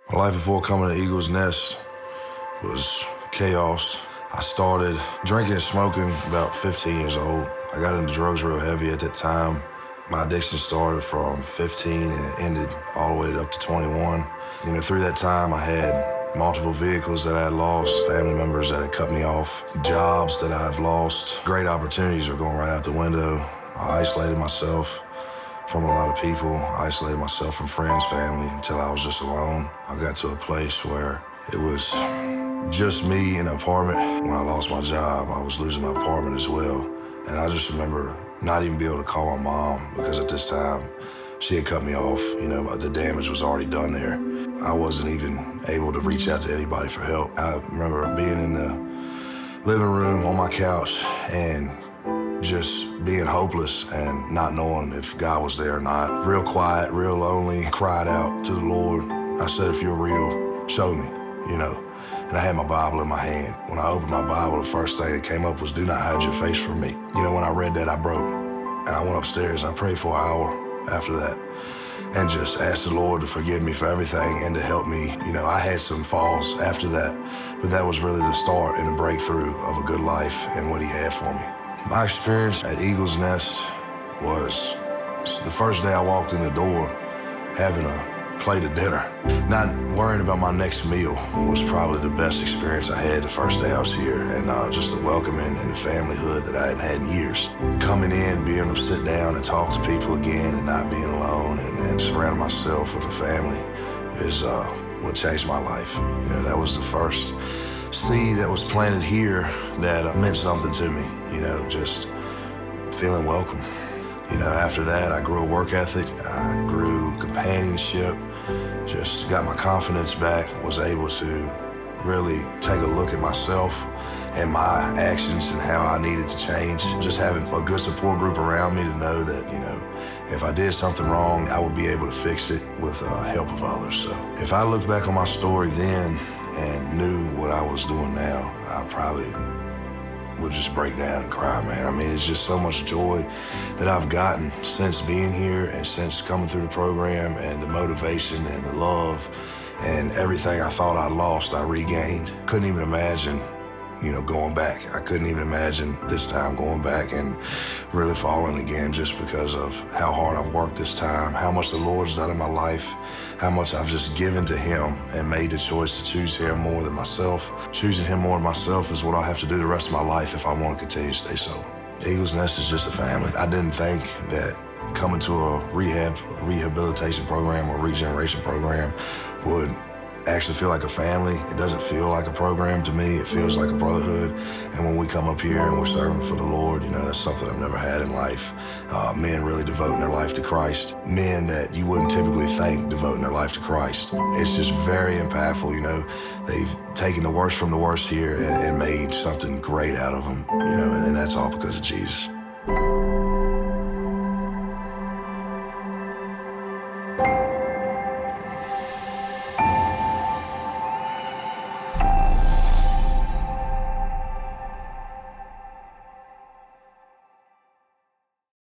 My life before coming to Eagles Nest was chaos. I started drinking and smoking about 15 years old. I got into drugs real heavy at that time. My addiction started from 15 and it ended all the way up to 21. Through that time I had multiple vehicles that I had lost, family members that had cut me off, jobs that I've lost. Great opportunities are going right out the window. I isolated myself from a lot of people. I isolated myself from friends, family, until I was just alone. I got to a place where it was just me in an apartment. When I lost my job, I was losing my apartment as well. And I just remember not even being able to call my mom because at this time, she had cut me off. The damage was already done there. I wasn't even able to reach out to anybody for help. I remember being in the living room on my couch and just being hopeless and not knowing if God was there or not. Real quiet, real lonely, cried out to the Lord. I said, if you're real, show me, And I had my Bible in my hand. When I opened my Bible, the first thing that came up was, do not hide your face from me. When I read that, I broke. And I went upstairs and I prayed for an hour after that and just asked the Lord to forgive me for everything and to help me. I had some falls after that, but that was really the start and the breakthrough of a good life and what He had for me. My experience at Eagles Nest was the first day I walked in the door, having a plate of dinner. Not worrying about my next meal was probably the best experience I had the first day I was here, and just the welcoming and the familyhood that I hadn't had in years. Coming in, being able to sit down and talk to people again and not being alone and surround myself with a family is what changed my life. That was the first seed that was planted here that meant something to me, just feeling welcome. After that, I grew a work ethic, I grew companionship, just got my confidence back, was able to really take a look at myself and my actions and how I needed to change. Just having a good support group around me to know that, if I did something wrong, I would be able to fix it with the help of others. So if I looked back on my story then and knew what I was doing now, I probably would just break down and cry, man. It's just so much joy that I've gotten since being here and since coming through the program, and the motivation and the love and everything I thought I lost, I regained. Couldn't even imagine, going back. I couldn't even imagine this time going back and really falling again, just because of how hard I've worked this time, how much the Lord's done in my life, how much I've just given to Him and made the choice to choose Him more than myself. Choosing Him more than myself is what I'll have to do the rest of my life if I want to continue to stay sober. Eagles Nest is just a family. I didn't think that coming to a rehabilitation program or regeneration program would actually feel like a family. It doesn't feel like a program to me. It feels like a brotherhood. And when we come up here and we're serving for the Lord, that's something I've never had in life. Men really devoting their life to Christ. Men that you wouldn't typically think devoting their life to Christ. It's just very impactful. They've taken the worst from the worst here and made something great out of them, and that's all because of Jesus.